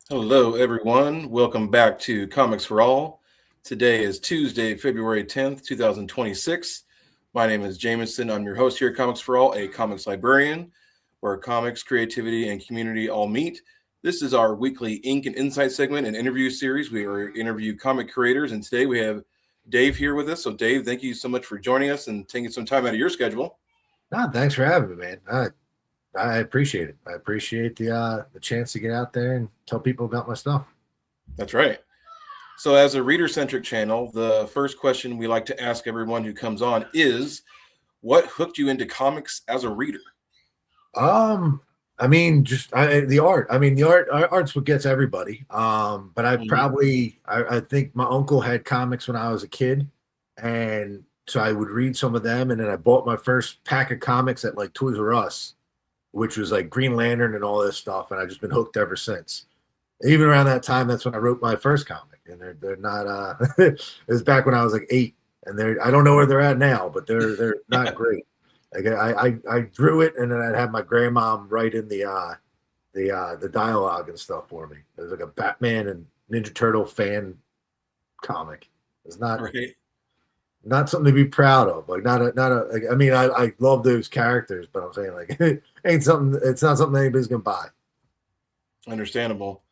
Hello, everyone. Welcome back to Comics for All. Today is Tuesday, February 10th, 2026. My name is Jameson. I'm your host here at Comics for All, a comics librarian, where comics, creativity, and community all meet. This is our weekly Ink and Insight segment and interview series. We interview comic creators, and today we have Dave here with us. So, Dave, thank you so much for joining us and taking some time out of your schedule. Thanks for having me, man. I appreciate it. I appreciate the chance to get out there and tell people about my stuff. That's right. So as a reader-centric channel, the first question we like to ask everyone who comes on is, what hooked you into comics as a reader? The art. Art's what gets everybody. But I think my uncle had comics when I was a kid, and so I would read some of them, and then I bought my first pack of comics at like Toys R Us, which was like Green Lantern and all this stuff, and I've just been hooked ever since. Even around that time, that's when I wrote my first comic, and they're not. It was back when I was like 8, and I don't know where they're at now, but they're not great. Like I drew it, and then I'd have my grandmom write in the dialogue and stuff for me. It was like a Batman and Ninja Turtle fan comic. It's not. Right. Not something to be proud of. Like I love those characters, but I'm saying like it's not something anybody's gonna buy. Understandable.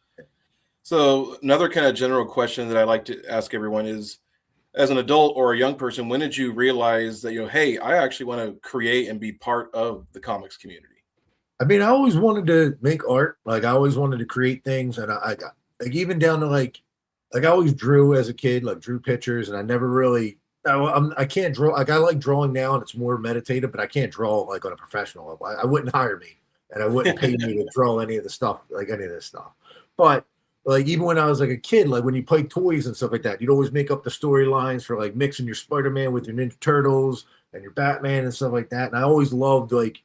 So another kind of general question that I like to ask everyone is, as an adult or a young person, when did you realize that, hey, I actually want to create and be part of the comics community? I mean, I always wanted to make art. Like I always wanted to create things, and I got like even down to like I always drew as a kid, like drew pictures, and I never really. I can't draw. Like I like drawing now, and it's more meditative. But I can't draw like on a professional level. I wouldn't hire me, and I wouldn't pay me to draw any of the stuff, like any of this stuff. But like even when I was like a kid, like when you play toys and stuff like that, you'd always make up the storylines for like mixing your Spider-Man with your Ninja Turtles and your Batman and stuff like that. And I always loved like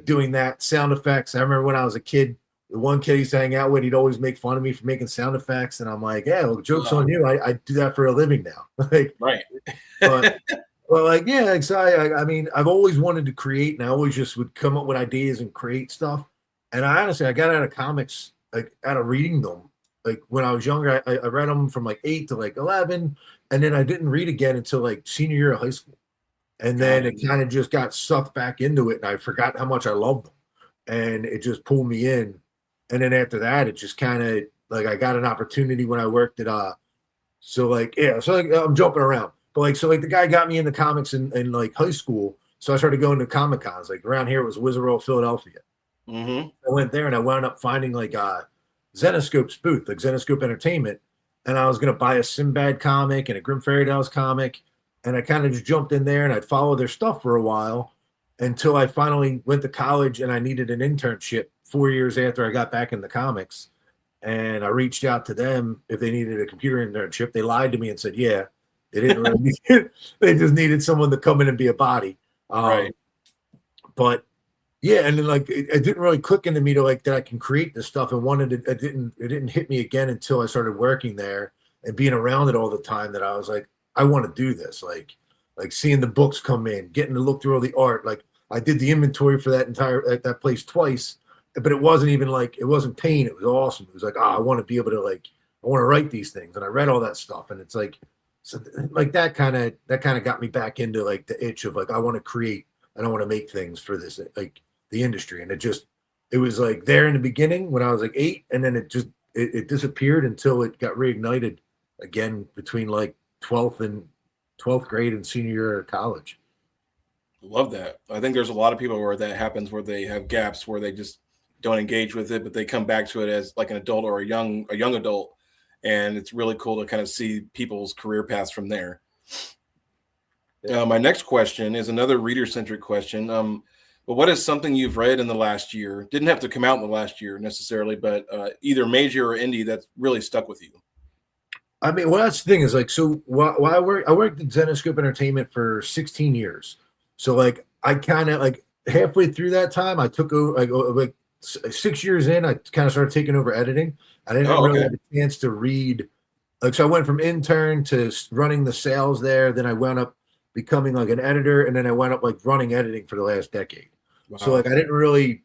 doing that, sound effects. I remember when I was a kid, the one kid I used to hang out with, he'd always make fun of me for making sound effects, and I'm like, yeah, well, joke's on you. I do that for a living now. Like, right. But like, yeah, so I mean, I've always wanted to create, and I always just would come up with ideas and create stuff. And I got out of comics, like out of reading them. Like when I was younger, I read them from like 8 to like 11, and then I didn't read again until like senior year of high school. And then it kind of just got sucked back into it, and I forgot how much I loved them. And it just pulled me in. And then after that, it just kind of like I got an opportunity when I worked at I'm jumping around. But like the guy got me into comics in like high school. So I started going to Comic Cons. Like around here it was Wizard World Philadelphia. Mm-hmm. I went there and I wound up finding like Zenoscope's booth, like Zenoscope Entertainment. And I was gonna buy a Sinbad comic and a Grim Fairy Tales comic. And I kind of just jumped in there and I'd follow their stuff for a while until I finally went to college and I needed an internship 4 years after I got back in the comics. And I reached out to them if they needed a computer internship. They lied to me and said, yeah, they didn't really need it. They just needed someone to come in and be a body. Right. But yeah, and then like it didn't really click into me to like that I can create this stuff, and it didn't hit me again until I started working there and being around it all the time, that I was like, I want to do this. Like seeing the books come in, getting to look through all the art. Like I did the inventory for that place twice, but it wasn't even like, it wasn't pain. It was awesome. It was like, I want to be able to I want to write these things. And I read all that stuff, and it's like, so like that kind of got me back into like the itch of like, I want to create and I want to make things for this, like the industry. And it was like there in the beginning when I was like 8, and then it disappeared until it got reignited again between like 12th grade and senior year of college. Love that. I think there's a lot of people where that happens, where they have gaps where they just don't engage with it, but they come back to it as like an adult or a young adult. And it's really cool to kind of see people's career paths from there. My next question is another reader-centric question. But what is something you've read in the last year? Didn't have to come out in the last year necessarily, but either major or indie that's really stuck with you. I mean, well, that's the thing is like, so while I worked at Zenoscope Entertainment for 16 years. So like, I kind of like halfway through that time, I took over, like 6 years in, I kind of started taking over editing. I didn't Oh, really okay. have a chance to read. Like, so I went from intern to running the sales there. Then I wound up becoming like an editor, and then I wound up like running editing for the last decade. So like Wow. I didn't really,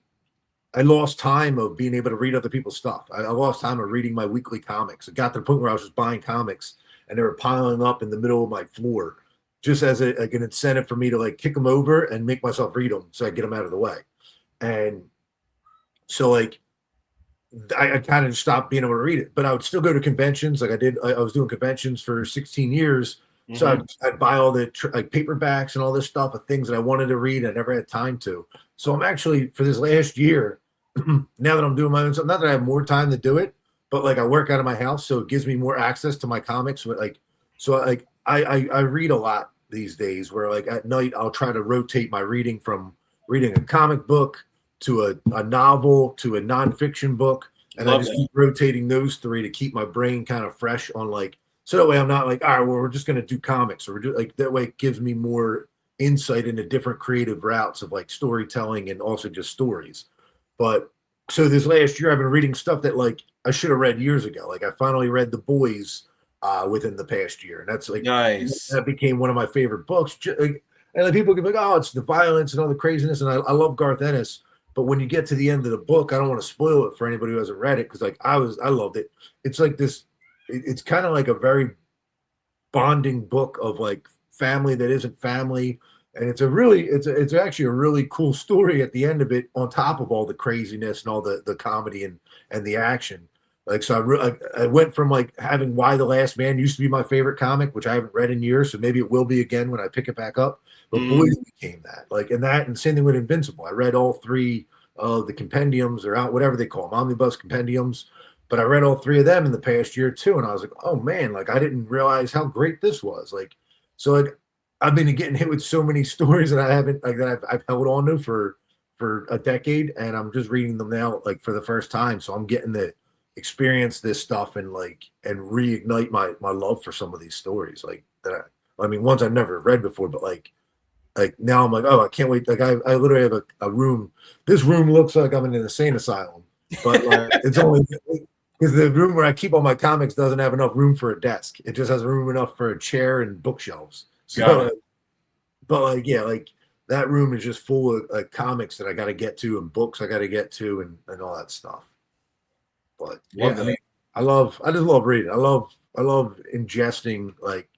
I lost time of being able to read other people's stuff. I lost time of reading my weekly comics. It got to the point where I was just buying comics and they were piling up in the middle of my floor, just as like an incentive for me to like kick them over and make myself read them so I get them out of the way. And so like I kind of stopped being able to read it, but I would still go to conventions. Like I did, I was doing conventions for 16 years. So Hmm. I'd buy all the like paperbacks and all this stuff of things that I wanted to read. I never had time to. So I'm actually for this last year, now that I'm doing my own stuff, not that I have more time to do it, but like I work out of my house, so it gives me more access to my comics. With like, so like I read a lot these days. Where like at night I'll try to rotate my reading from reading a comic book to a novel to a nonfiction book, and I Love just that. keep rotating those three to keep my brain kind of fresh on like. So that way I'm not like, all right, well, we're just going to do comics, or we're like that way it gives me more insight into different creative routes of like storytelling and also just stories. But so this last year I've been reading stuff that like I should have read years ago. Like I finally read The Boys within the past year, and that's like Nice. that became one of my favorite books. And like people can be like, oh, it's the violence and all the craziness, and I love Garth Ennis. But when you get to the end of the book, I don't want to spoil it for anybody who hasn't read it because like I loved it. It's like this. It's kind of like a very bonding book of like family that isn't family, and it's actually a really cool story at the end of it, on top of all the craziness and all the comedy and the action. Like so I went from like having Why the Last Man used to be my favorite comic, which I haven't read in years, so maybe it will be again when I pick it back up, but Mm. Boys became that. Like, and that, and same thing with Invincible. I read all three of the compendiums, or out whatever they call them, omnibus compendiums, but I read all three of them in the past year too, and I was like, oh man, like I didn't realize how great this was. Like, so like I've been getting hit with so many stories that I haven't like that I've held on to for a decade, and I'm just reading them now like for the first time. So I'm getting to experience this stuff and like and reignite my love for some of these stories. Like that I mean ones I've never read before, but like now I'm like, oh, I can't wait. Like I literally have a room. This room looks like I'm in an insane asylum, but like it's only because the room where I keep all my comics doesn't have enough room for a desk. It just has room enough for a chair and bookshelves. Got So, it. but like, yeah, like that room is just full of like comics that I got to get to and books I got to get to and all that stuff. But Love yeah, I that. mean, I just love reading. I love ingesting like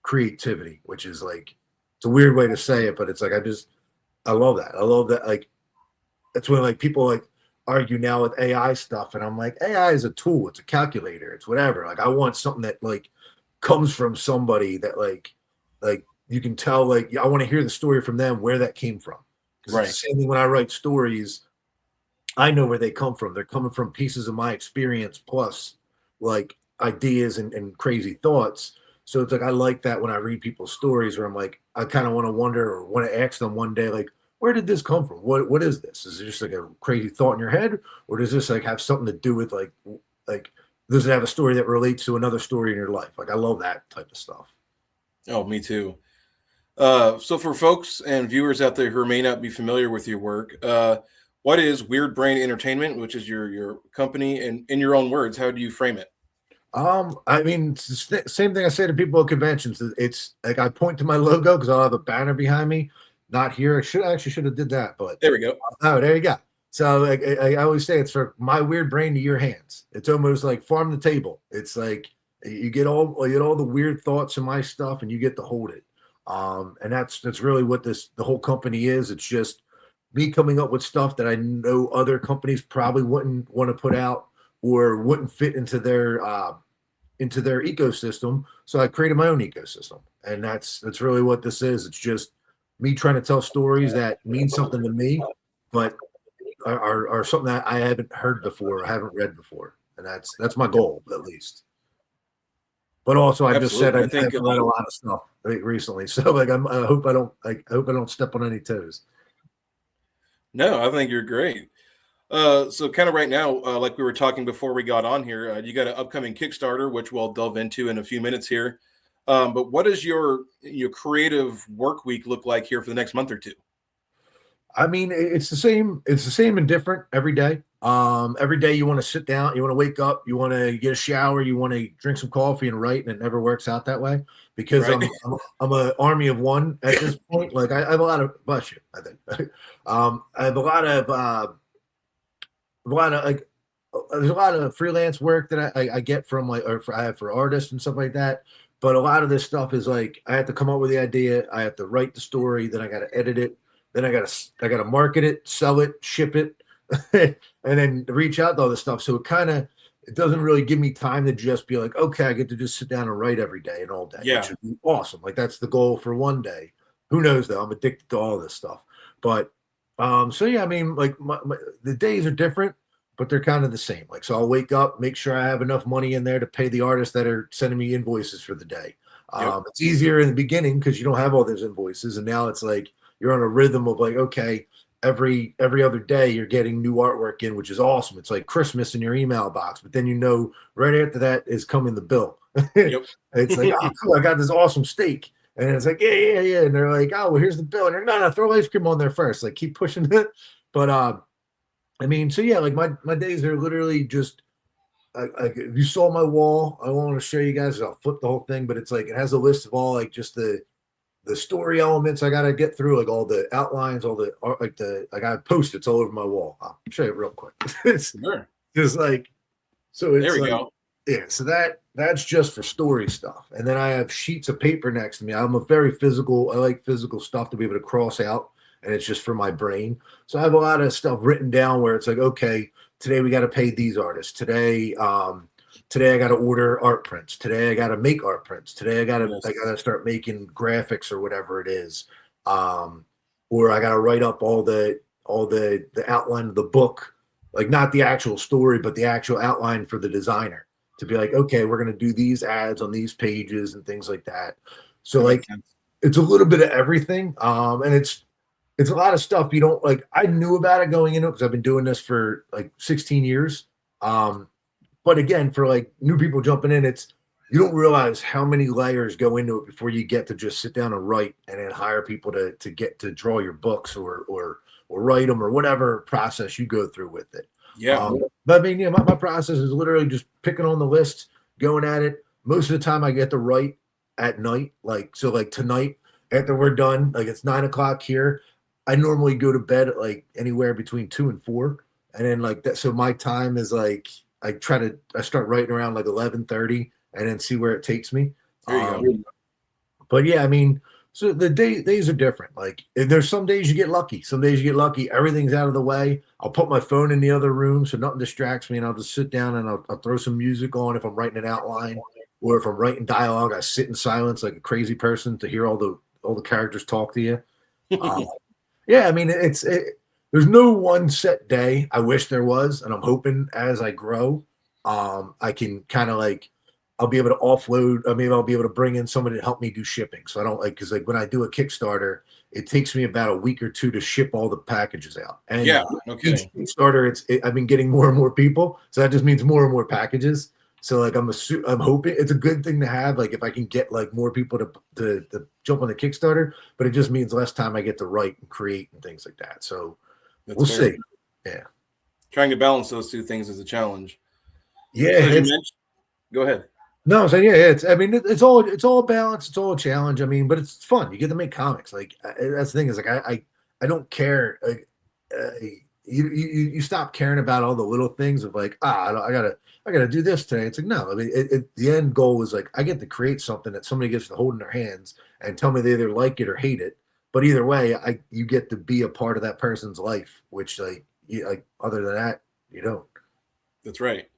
creativity, which is like, it's a weird way to say it, but it's like, I love that. I love that. Like, that's when like people like argue now with AI stuff, and I'm like, AI is a tool, it's a calculator, it's whatever. Like I want something that like comes from somebody that like you can tell like I want to hear the story from them where that came from. Because it's Right. the same thing when I write stories, I know where they come from. They're coming from pieces of my experience plus like ideas and crazy thoughts. So it's like I like that when I read people's stories where I'm like, I kind of want to wonder or want to ask them one day, like, where did this come from? What is this? Is it just like a crazy thought in your head? Or does this like have something to do with like does it have a story that relates to another story in your life? Like I love that type of stuff. Oh, me too. So for folks and viewers out there who may not be familiar with your work, what is Weird Brain Entertainment, which is your company, and in your own words, how do you frame it? I mean, it's the same thing I say to people at conventions. It's like I point to my logo because I'll have a banner behind me. Not here. I actually should have did that, but There we go. oh, there you go. So like I always say, it's for my weird brain to your hands. It's almost like farm to table. It's like you get all the weird thoughts in my stuff, and you get to hold it. And that's really what the whole company is. It's just me coming up with stuff that I know other companies probably wouldn't want to put out or wouldn't fit into their ecosystem. So I created my own ecosystem, and that's really what this is. It's just me trying to tell stories that mean something to me, but are something that I haven't heard before or haven't read before, and that's my goal at least. But also, I just said Absolutely. I I think haven't read a lot of stuff recently, so like I hope I don't step on any toes. no, I think you're great. So kind of right now, like we were talking before we got on here, you got an upcoming Kickstarter, which we'll delve into in a few minutes here. But what does your creative work week look like here for the next month or two? I mean, it's the same. It's the same and different every day. Every day you want to sit down, you want to wake up, you want to get a shower, you want to drink some coffee and write, and it never works out that way because Right. I'm an army of one at this point. Like I have a lot of bless you, I think. I have a lot of like there's a lot of freelance work that I get from like I have for artists and stuff like that. But a lot of this stuff is like I have to come up with the idea, I have to write the story, then I got to edit it, then I got to market it, sell it, ship it, and then reach out to all this stuff. So it doesn't really give me time to just be like, okay, I get to just sit down and write every day and all day, Yeah. which would be awesome. Like that's the goal for one day. Who knows though? I'm addicted to all this stuff. But so yeah, I mean, like the days are different, but they're kind of the same. Like, so I'll wake up, make sure I have enough money in there to pay the artists that are sending me invoices for the day. Yep. It's easier in the beginning because you don't have all those invoices, and now it's like you're on a rhythm of like, okay, every other day you're getting new artwork in, which is awesome. It's like Christmas in your email box, but then right after that is coming the bill. Yep. It's like, oh, cool, I got this awesome steak. And it's like, yeah. And they're like, oh, well, here's the bill. And they're no, throw ice cream on there first. Like, keep pushing it. But I mean, so yeah, like my days are literally just if you saw my wall, I want to show you guys. I'll flip the whole thing, but it's like it has a list of all like just the story elements I gotta get through, like all the outlines, all the art, like I have post-its all over my wall. I'll show you real quick. It's Sure. just like so. It's There we like, go. yeah, so that's just for story stuff, and then I have sheets of paper next to me. I'm a very physical. I like physical stuff to be able to cross out, and it's just for my brain. So I have a lot of stuff written down where it's like, okay, today we got to pay these artists. Today I got to order art prints. Today I got to make art prints. Today I got to start making graphics or whatever it is. Or I got to write up all the outline of the book, like not the actual story, but the actual outline for the designer to be like, okay, we're going to do these ads on these pages and things like that. So like it's a little bit of everything. And it's a lot of stuff you don't like. I knew about it going into it because I've been doing this for like 16 years. But again, for like new people jumping in, you don't realize how many layers go into it before you get to just sit down and write and then hire people to get to draw your books or write them or whatever process you go through with it. Yeah. But I mean, yeah, my process is literally just picking on the list, going at it. Most of the time I get to write at night. Like tonight, after we're done, like it's 9:00 here. I normally go to bed at like anywhere between 2 and 4. And then like that. So my time is like, I start writing around like 11:30 and then see where it takes me. There you go. But yeah, I mean, so the days are different. Like there's some days you get lucky. Some days you get lucky. Everything's out of the way. I'll put my phone in the other room so nothing distracts me, and I'll just sit down and I'll throw some music on if I'm writing an outline, or if I'm writing dialogue, I sit in silence like a crazy person to hear all the characters talk to you. Yeah, I mean, there's no one set day. I wish there was, and I'm hoping as I grow, I can kind of like I'll be able to offload. Maybe I'll be able to bring in somebody to help me do shipping. So I don't like because like when I do a Kickstarter, it takes me about a week or two to ship all the packages out. And yeah, okay. Each Kickstarter, I've been getting more and more people, so that just means more and more packages. So like I'm hoping it's a good thing to have. Like if I can get like more people to jump on the Kickstarter, but it just means less time I get to write and create and things like that. So we'll see. Yeah, trying to balance those two things is a challenge. Yeah, go ahead. No, so yeah, it's all balance, it's all a challenge. I mean, but it's fun. You get to make comics. Like that's the thing is like I don't care. Like you stop caring about all the little things of like I gotta do this today. It's like no, I mean the end goal is like I get to create something that somebody gets to hold in their hands and tell me they either like it or hate it. But either way, you get to be a part of that person's life, which like other than that, you don't. That's right.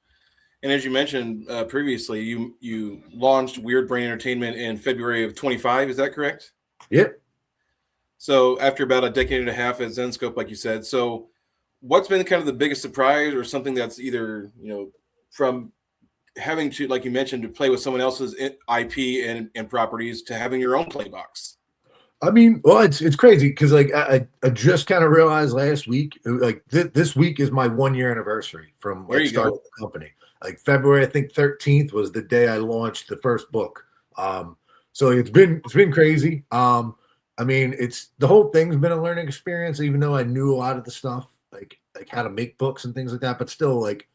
And as you mentioned previously, you launched Weird Brain Entertainment in February of 25. Is that correct? Yep. So after about a decade and a half at Zenscope, like you said, so what's been kind of the biggest surprise or something that's either, from having to, like you mentioned, to play with someone else's IP and properties to having your own playbox? I mean, well, it's crazy because like I just kind of realized last week, like this week is my 1-year anniversary from like starting the company. Like February, I think 13th was the day I launched the first book. So it's been crazy. I mean, it's the whole thing's been a learning experience, even though I knew a lot of the stuff, like how to make books and things like that. But still, like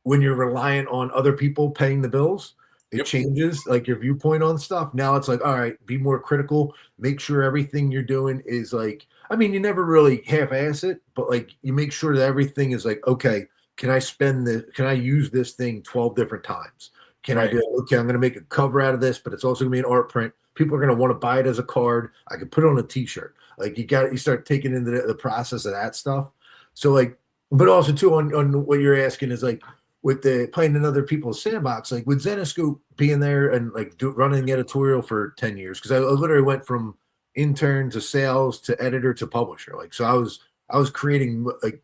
when you're reliant on other people paying the bills, it Yep. changes like your viewpoint on stuff. Now it's like, all right, be more critical, make sure everything you're doing is like, I mean, you never really half-ass it, but like you make sure that everything is like, okay, can I use this thing 12 different times? Can I Right. do, okay, I'm going to make a cover out of this, but it's also going to be an art print. People are going to want to buy it as a card. I can put it on a t-shirt. Like you start taking into the process of that stuff. So like, but also too on what you're asking is like, with the playing in other people's sandbox, like with Zenoscope being there and like running the editorial for 10 years, because I literally went from intern to sales to editor to publisher. Like, so I was creating like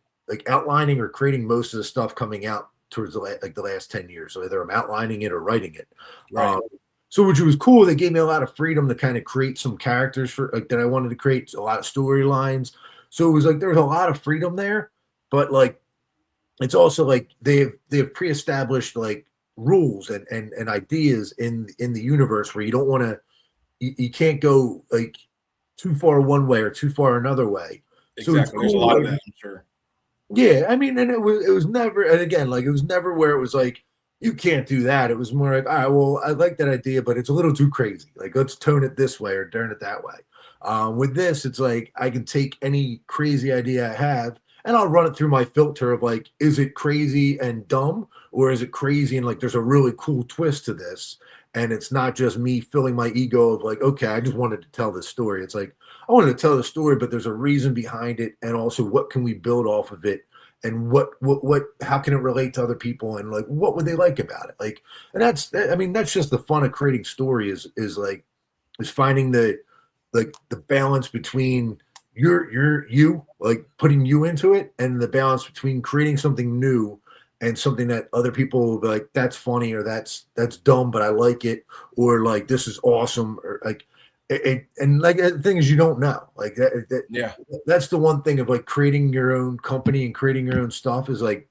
outlining or creating most of the stuff coming out towards the last 10 years. So either I'm outlining it or writing it. Right. So which was cool. They gave me a lot of freedom to kind of create some characters for like that I wanted to create, a lot of storylines. So it was like there was a lot of freedom there, but like it's also like they've pre-established like rules and ideas in the universe where you don't want to you can't go like too far one way or too far another way. So it's Exactly. There's a cool. lot of Like, that, I'm sure. yeah, I mean, and it was never, and again, like it was never where it was like you can't do that. It was more like, all right, well, I like that idea, but it's a little too crazy. Like let's tone it this way or turn it that way. With this, it's like I can take any crazy idea I have and I'll run it through my filter of like, is it crazy and dumb, or is it crazy and like there's a really cool twist to this, and it's not just me filling my ego of like, okay, I just wanted to tell this story. It's like I wanted to tell the story, but there's a reason behind it, and also what can we build off of it, and what how can it relate to other people, and like what would they like about it, like, and that's I mean that's just the fun of creating story is like is finding the balance between you like putting you into it and the balance between creating something new and something that other people will be like that's funny or that's dumb but I like it, or like this is awesome, or like and like the thing is you don't know like Yeah. that's the one thing of like creating your own company and creating your own stuff is like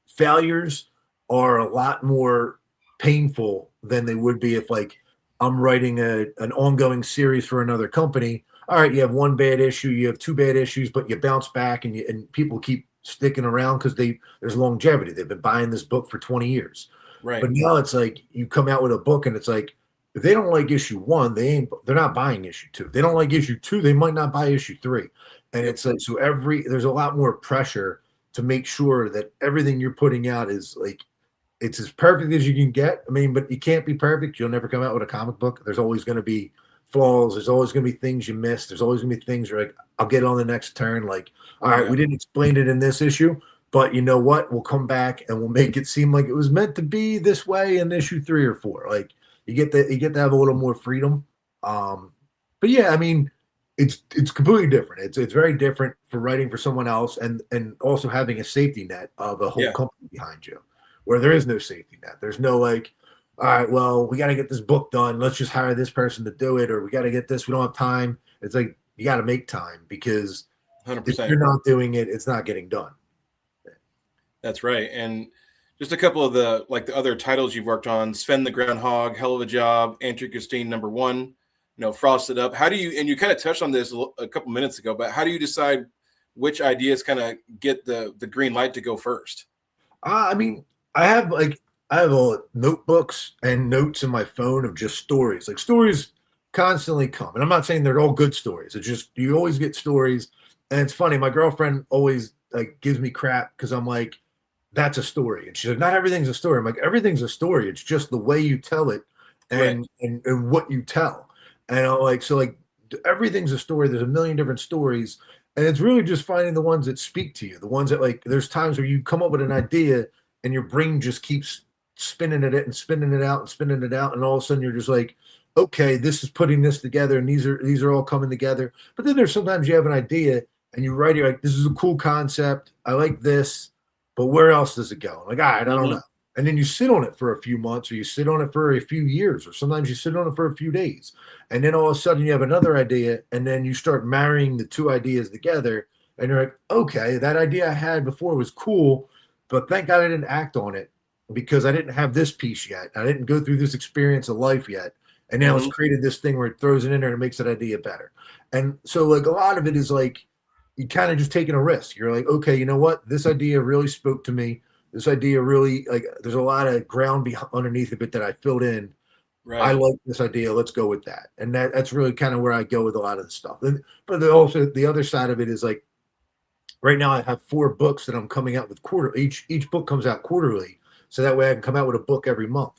failures are a lot more painful than they would be if like I'm writing an ongoing series for another company. All right, you have one bad issue, you have two bad issues, but you bounce back and people keep sticking around because there's longevity. They've been buying this book for 20 years. Right. But now it's like you come out with a book and it's like if they don't like issue one, they're not buying issue two. They don't like issue two, they might not buy issue three. And Yep. it's like so there's a lot more pressure to make sure that everything you're putting out is like it's as perfect as you can get. I mean, but you can't be perfect. You'll never come out with a comic book. There's always going to be flaws. There's always going to be things you miss. There's always going to be things you're like, I'll get it on the next turn. Like, all right, Yeah. we didn't explain it in this issue, but you know what? We'll come back and we'll make it seem like it was meant to be this way in issue 3 or 4. Like you get to have a little more freedom. But yeah, I mean, it's completely different. It's very different for writing for someone else and also having a safety net of a whole Yeah. company behind you where there is no safety net. There's no like, all right, well, we got to get this book done. Let's just hire this person to do it, or we got to get this. We don't have time. It's like you got to make time because if 100%. you're not doing it, it's not getting done. That's right. And just a couple of the other titles you've worked on: Sven the Groundhog, Hell of a Job, Andrew Christine #1, Frosted Up. How do you, and you kind of touched on this a couple minutes ago, but how do you decide which ideas kind of get the green light to go first? I mean, I have notebooks and notes in my phone of just stories. Like stories constantly come, and I'm not saying they're all good stories. It's just you always get stories, and it's funny. My girlfriend always like gives me crap because I'm like, that's a story, and she's like, not everything's a story. I'm like, everything's a story. It's just the way you tell it, Right. and what you tell. And I'm like, so like everything's a story. There's a million different stories, and it's really just finding the ones that speak to you. The ones that like, there's times where you come up with an idea and your brain just keeps spinning it and spinning it out and spinning it out, and all of a sudden you're just like, okay, this is putting this together, and these are all coming together. But then there's sometimes you have an idea and you write, you're like, this is a cool concept. I like this, but where else does it go? I'm like, all right, I don't Mhm. know. And then you sit on it for a few months, or you sit on it for a few years, or sometimes you sit on it for a few days. And then all of a sudden you have another idea, and then you start marrying the two ideas together, and you're like, okay, that idea I had before was cool, but thank God I didn't act on it because I didn't have this piece yet. I didn't go through this experience of life yet. And now it's Mhm. created this thing where it throws it in there and makes that idea better. And so like a lot of it is like you kind of just taking a risk. You're like, okay, you know what? This idea really spoke to me. This idea really like there's a lot of ground underneath of it that I filled in. I Right. like this idea. Let's go with that. And that's really kind of where I go with a lot of the stuff. But also the other side of it is like right now I have 4 books that I'm coming out with quarter. Each book comes out quarterly, so that way I can come out with a book every month.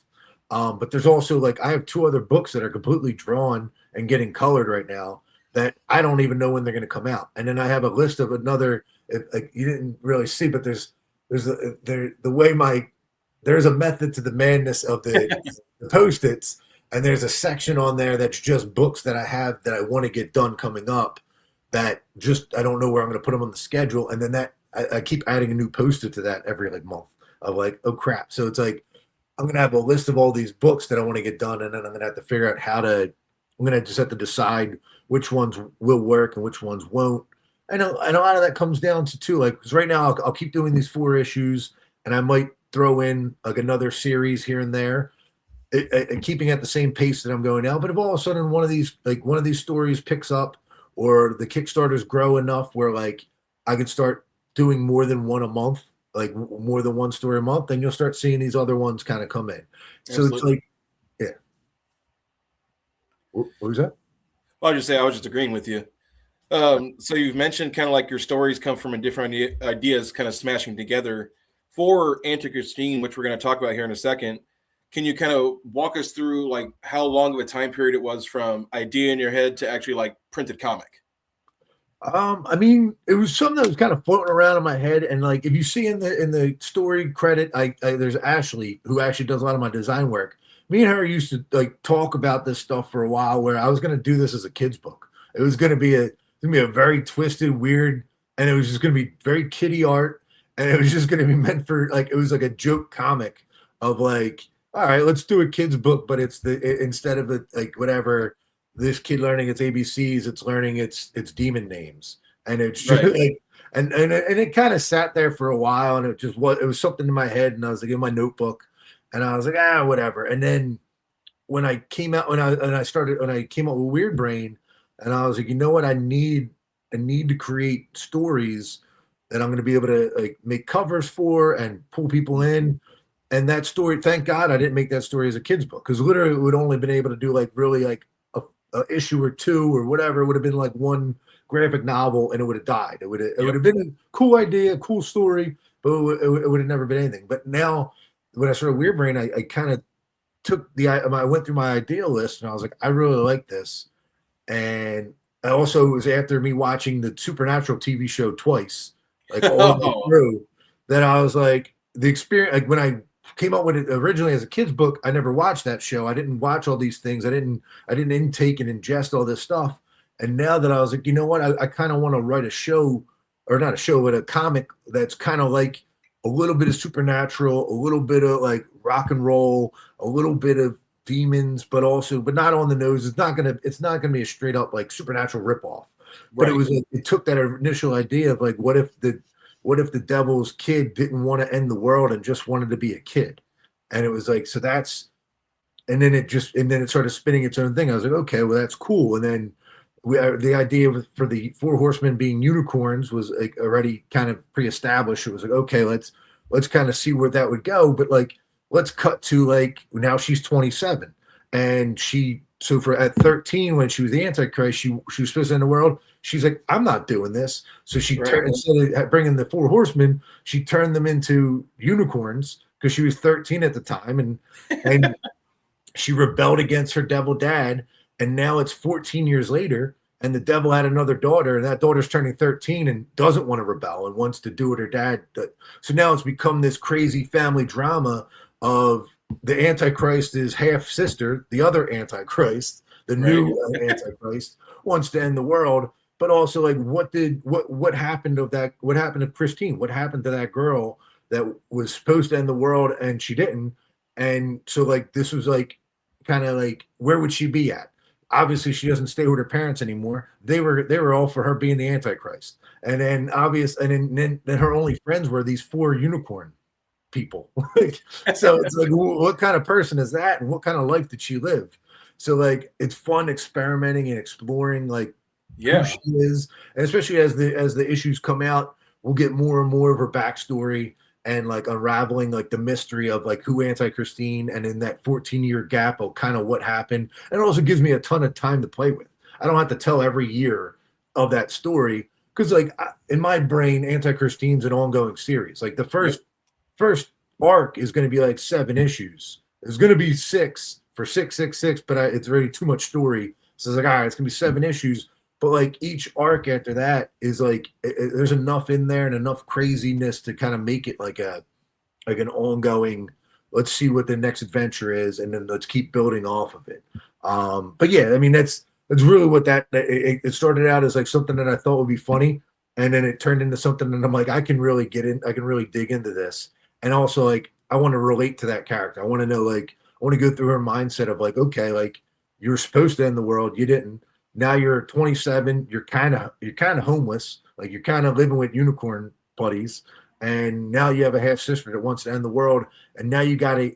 But there's also like I have 2 other books that are completely drawn and getting colored right now that I don't even know when they're going to come out. And then I have a list of another. Like you didn't really see, but the way there's a method to the madness of the post-its, and there's a section on there that's just books that I have that I want to get done coming up that just I don't know where I'm going to put them on the schedule, and then I keep adding a new post-it to that every like month of like, oh crap. So it's like I'm going to have a list of all these books that I want to get done, and then I'm going to have to figure out I'm going to just have to decide which ones will work and which ones won't. And a lot of that comes down to too, like, because right now I'll keep doing these 4 issues, and I might throw in like another series here and there, keeping at the same pace that I'm going now. But if all of a sudden one of these stories picks up, or the Kickstarters grow enough where like I can start doing more than one a month, like more than one story a month, then you'll start seeing these other ones kind of come in. So it's Absolutely. like, yeah. What was that? Well, I was just agreeing with you. So you've mentioned kind of like your stories come from a different ideas kind of smashing together. For Anti Christine, which we're going to talk about here in a second, can you kind of walk us through like how long of a time period it was from idea in your head to actually like printed comic? I mean, it was something that was kind of floating around in my head, and like if you see in the story credit, there's Ashley who actually does a lot of my design work. Me and her used to like talk about this stuff for a while, where I was going to do this as a kid's book. It was going to be a very twisted, weird, and it was just going to be very kiddie art, and it was just going to be meant for like it was like a joke comic of like, all right, let's do a kid's book, but instead of like whatever this kid learning its ABCs, it's learning its demon names, and it's just Right. like, and it kind of sat there for a while, and it was something in my head, and I was like in my notebook, and I was like whatever, and then when I came out with Weird Brain, and I was like, you know what, I need to create stories that I'm going to be able to like make covers for and pull people in. And that story, thank God I didn't make that story as a kid's book, because literally it would only been able to do like really like a issue or 2 or whatever. It would have been like one graphic novel, and it would have died. It would Yep. have been a cool idea, cool story, but it would have never been anything. But now when I started Weird Brain, I kind of I went through my idea list, and I was like, I really like this. And I also, it was after me watching the Supernatural TV show twice, like all the way Oh, through, that I was like, the experience, like when I came out with it originally as a kid's book, I never watched that show. I didn't watch all these things. I didn't intake and ingest all this stuff. And now that I was like, you know what, I kind of want to write a show, or not a show, but a comic that's kind of like a little bit of supernatural, a little bit of like rock and roll, a little bit of demons, but not on the nose. It's not gonna be a straight up like supernatural ripoff. But right. it took that initial idea of like, what if the devil's kid didn't want to end the world and just wanted to be a kid? And it was like, so that's, and then it started spinning its own thing. I was like, okay, well that's cool. And then the idea for the 4 horsemen being unicorns was like already kind of pre-established. It was like, okay, let's kind of see where that would go. But like, let's cut to like now she's 27, and for at 13 when she was the Antichrist, she was supposed to end the world. She's like, I'm not doing this. So Right. instead of bringing the 4 horsemen, she turned them into unicorns because she was 13 at the time, and she rebelled against her devil dad, and now it's 14 years later, and the devil had another daughter, and that daughter's turning 13 and doesn't want to rebel and wants to do what her dad did. So now it's become this crazy family drama of the Antichrist is half sister, the other Antichrist, the Right. new Antichrist, wants to end the world. But also, like, what happened of that? What happened to Christine? What happened to that girl that was supposed to end the world and she didn't? And so, like, this was like kind of like, where would she be at? Obviously, she doesn't stay with her parents anymore. They were all for her being the Antichrist, and then her only friends were these 4 unicorn people. So it's like, what kind of person is that, and what kind of life did she live? So like, it's fun experimenting and exploring like who Yeah. she is, and especially as the issues come out, we'll get more and more of her backstory and like unraveling like the mystery of like who Anti-Christine, and in that 14-year gap of kind of what happened. And it also gives me a ton of time to play with. I don't have to tell every year of that story because like in my brain, Anti-Christine's an ongoing series. Like the Yep. first arc is going to be like 7 issues. There's going to be 6 for 666, but it's already too much story. So it's like, all right, it's going to be 7 issues. But like each arc after that is like there's enough in there and enough craziness to kind of make it like an ongoing. Let's see what the next adventure is, and then let's keep building off of it. But yeah, I mean that's really what it started out as like something that I thought would be funny, and then it turned into something that I'm like I can really get in, I can really dig into this, and also like I want to relate to that character. I want to know like I want to go through her mindset of like okay, like you were supposed to end the world, you didn't. Now you're 27, you're kind of homeless, like you're kind of living with unicorn buddies, and now you have a half sister that wants to end the world, and now you gotta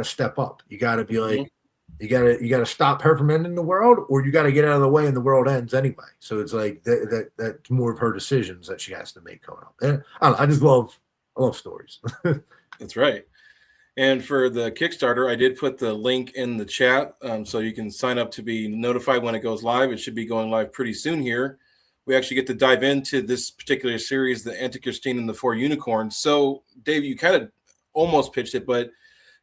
step up. You gotta be Hmm. like you gotta stop her from ending the world, or you gotta get out of the way and the world ends anyway. So it's like that's more of her decisions that she has to make coming up. And I don't know, I love stories. That's right. And for the Kickstarter, I did put the link in the chat, so you can sign up to be notified when it goes live. It should be going live pretty soon here. We actually get to dive into this particular series, the Anti-Christine and the Four Unicorns. So, Dave, you kind of almost pitched it, but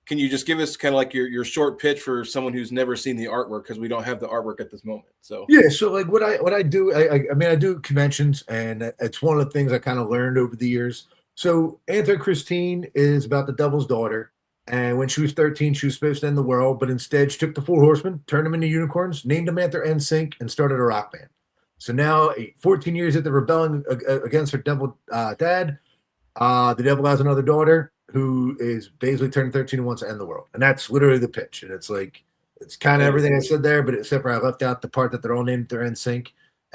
can you just give us kind of like your short pitch for someone who's never seen the artwork, because we don't have the artwork at this moment. So, Yeah, so like what I do, I mean I do conventions, and it's one of the things I kind of learned over the years. So Anti Christine is about the devil's daughter, and when she was 13, she was supposed to end the world, but instead she took the 4 horsemen, turned them into unicorns, named them after NSYNC, and started a rock band. So now, 14 years after rebelling against her devil dad, the devil has another daughter who is basically turned 13 and wants to end the world. And that's literally the pitch. And it's like, it's kind of and everything I said there, but except for I left out the part that they're all named their NSYNC.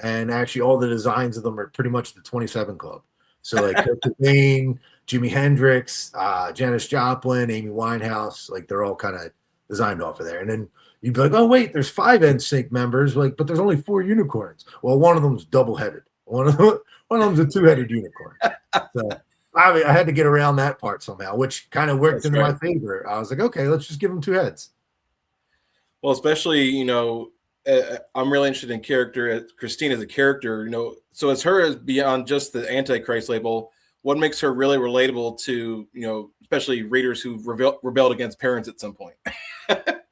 And actually, all the designs of them are pretty much the 27 Club. So, like, Kurt Cobain, Jimi Hendrix, Janis Joplin, Amy Winehouse, like, they're all kind of designed off of there. And then you'd be like, oh, wait, there's 5 NSYNC members, like, but there's only 4 unicorns. Well, one of them's double headed, one of them's a 2-headed unicorn. So, I had to get around that part somehow, which kind of worked that's into right. my favor. I was like, okay, let's just give them 2 heads. Well, especially, I'm really interested in character. Christine as a character, so as her as beyond just the Antichrist label, what makes her really relatable to, especially readers who rebelled against parents at some point.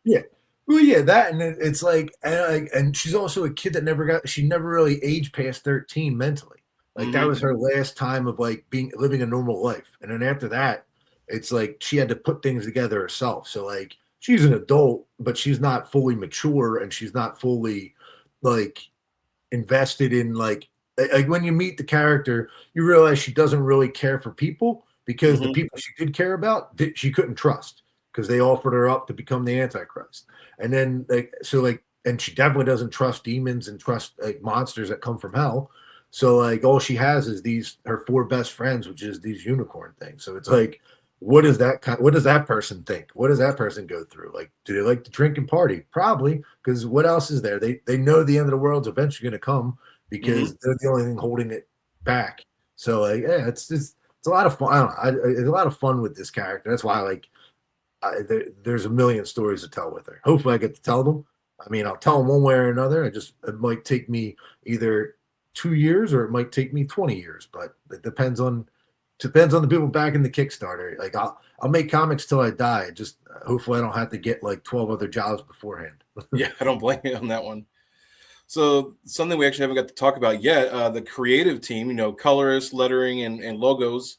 Yeah. Well, yeah, that, and it's like, and she's also a kid that she never really aged past 13 mentally. Like that Hmm. was her last time of like living a normal life. And then after that, it's like she had to put things together herself. So like she's an adult, but she's not fully mature, and she's not fully like invested in like when you meet the character, you realize she doesn't really care for people, because the Hmm. people she did care about, she couldn't trust, because they offered her up to become the Antichrist. And then and she definitely doesn't trust demons and trust like monsters that come from hell. So like all she has is her 4 best friends, which is these unicorn things. So it's like, what does that person think? What does that person go through? Like, do they like to drink and party? Probably, because what else is there? They know the end of the world's eventually going to come, Hmm. because they're the only thing holding it back. So like, yeah, it's a lot of fun. I don't know. It's a lot of fun with this character. That's why there's a million stories to tell with her. Hopefully, I get to tell them. I mean, I'll tell them one way or another. It might take me either 2 years, or it might take me 20 years, but it depends on the people backing the Kickstarter. Like I'll make comics till I die. Just hopefully I don't have to get like 12 other jobs beforehand. Yeah, I don't blame you on that one. So something we actually haven't got to talk about yet, the creative team, colorists, lettering, and logos.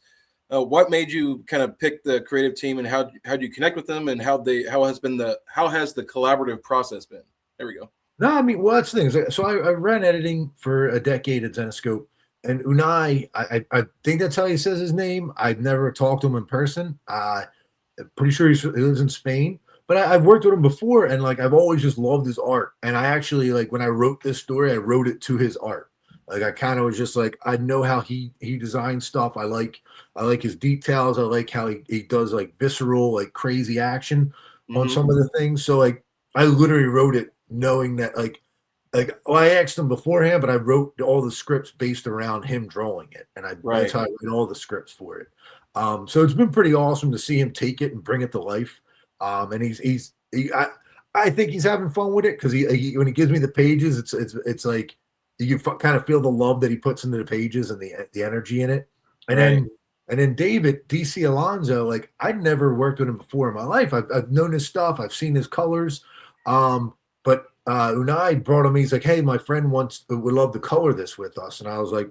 What made you kind of pick the creative team, and how do you connect with them, and how has the collaborative process been? There we go. No, I mean, well, that's the thing. So I ran editing for a decade at Zenescope, and Unai, I think that's how he says his name. I've never talked to him in person. Pretty sure he lives in Spain, but I've worked with him before, and like I've always just loved his art. And I actually, like, when I wrote this story, I wrote it to his art. Like I kind of was just like, I know how he designs stuff. I like his details. I like how he does like visceral, like crazy action on Hmm. some of the things. So like I literally wrote it knowing that like like, well, I asked him beforehand, but I wrote all the scripts based around him drawing it, and that's Right. how I wrote all the scripts for it. So it's been pretty awesome to see him take it and bring it to life. And I think he's having fun with it because he when he gives me the pages, it's like you kind of feel the love that he puts into the pages and the energy in it. And Right. then David DC Alonso, like I'd never worked with him before in my life. I've known his stuff, I've seen his colors. But Unai brought him. He's like, "Hey, my friend would love to color this with us," and I was like,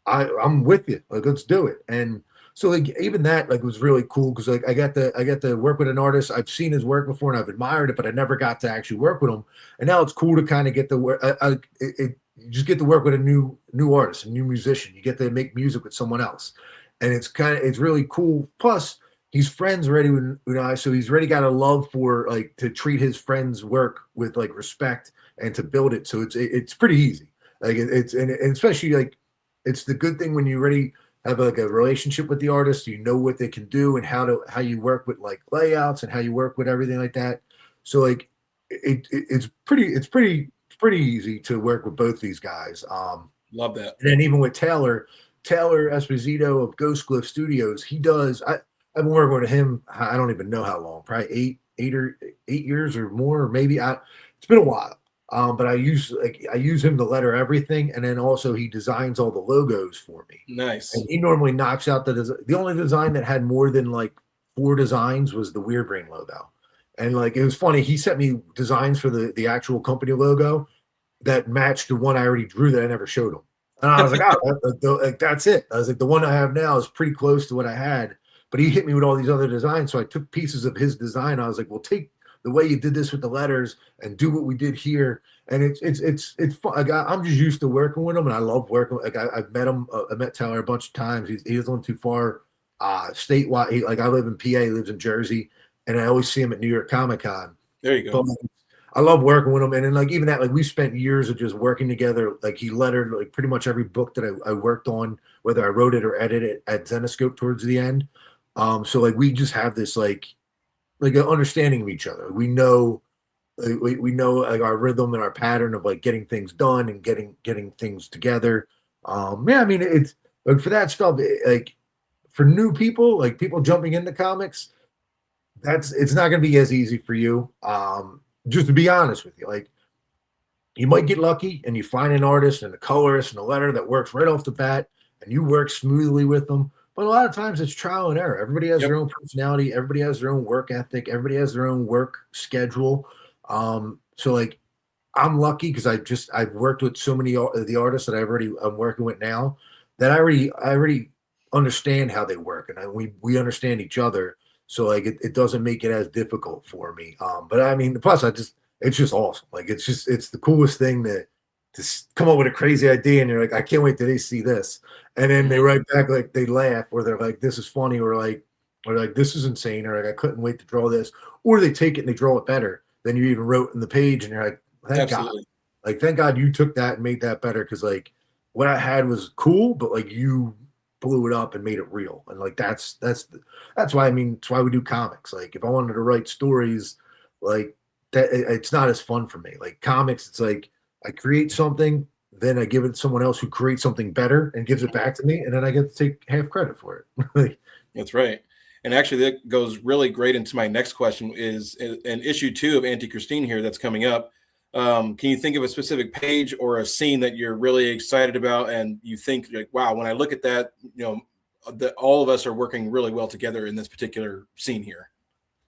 I'm with you. Like, let's do it." And so, like, even that, like, was really cool because, like, I got to work with an artist. I've seen his work before and I've admired it, but I never got to actually work with him. And now it's cool to kind of get the work. You just get to work with a new artist, a new musician. You get to make music with someone else, and it's really cool. Plus, he's friends already with Unai, so he's already got a love for like to treat his friends' work with like respect and to build it. So it's pretty easy. Like it's and especially like it's the good thing when you already have like a relationship with the artist, you know what they can do and how you work with like layouts and how you work with everything like that. So like it's pretty easy to work with both these guys. Love that. And then even with Taylor Esposito of Ghost Glyph Studios, he does. I've been working with him. I don't even know how long, probably 8 years or more, or maybe it's been a while. But I use him to letter everything, and then also he designs all the logos for me. Nice. And he normally knocks out the only design that had more than like 4 designs was the Weird Brain logo. And like it was funny, he sent me designs for the actual company logo that matched the one I already drew that I never showed him. And I was like, like, that's it. I was like, the one I have now is pretty close to what I had. But he hit me with all these other designs. So I took pieces of his design. I was like, well, take the way you did this with the letters and do what we did here. And it's fun. Like, I'm just used to working with him, and I love working. Like I've met him. I met Tyler a bunch of times. He doesn't too far statewide. Like I live in PA, he lives in Jersey, and I always see him at New York Comic Con. There you But go. I love working with him, and then like even that, like we spent years of just working together. Like he lettered like pretty much every book that I worked on, whether I wrote it or edited it at Zenoscope towards the end. So like we just have this like an understanding of each other. We know we know like our rhythm and our pattern of like getting things done and getting things together. Yeah, I mean it's like for that stuff, like for new people, like people jumping into comics, it's not going to be as easy for you. Just to be honest with you, like you might get lucky and you find an artist and a colorist and a letter that works right off the bat and you work smoothly with them. But a lot of times it's trial and error. Everybody has Yep. their own personality. Everybody has their own work ethic. Everybody has their own work schedule. So like I'm lucky because I've worked with so many of the artists that I'm working with now that I already understand how they work and we understand each other. So like it doesn't make it as difficult for me. But I mean, plus it's just awesome. Like it's the coolest thing to come up with a crazy idea and you're like, I can't wait till they see this. And then they Mhm. write back like they laugh or they're like, this is funny or like this is insane or like I couldn't wait to draw this. Or they take it and they draw it better than you even wrote in the page and you're like, thank God. Absolutely. Like thank God you took that and made that better because like what I had was cool, but like you blew it up and made it real. And like that's why I mean it's why we do comics. Like if I wanted to write stories like that it's not as fun for me. Like comics, it's like I create something, then I give it to someone else who creates something better and gives it back to me, and then I get to take half credit for it. That's right. And actually, that goes really great into my next question is an issue 2 of Anti-Christine here that's coming up. Can you think of a specific page or a scene that you're really excited about and you think like, wow, when I look at that, that all of us are working really well together in this particular scene here?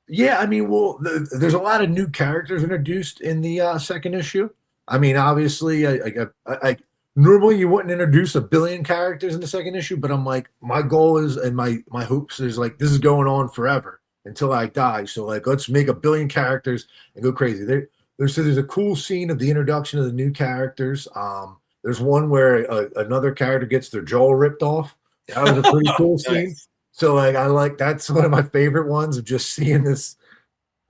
Yeah, I mean, well, there's a lot of new characters introduced in the second issue. I mean, obviously, I normally you wouldn't introduce a billion characters in the second issue, but I'm like, my goal is and my hopes is like this is going on forever until I die. So like, let's make a billion characters and go crazy. There's a cool scene of the introduction of the new characters. There's one where another character gets their jaw ripped off. That was a pretty cool scene. Nice. So like I like that's one of my favorite ones of just seeing this.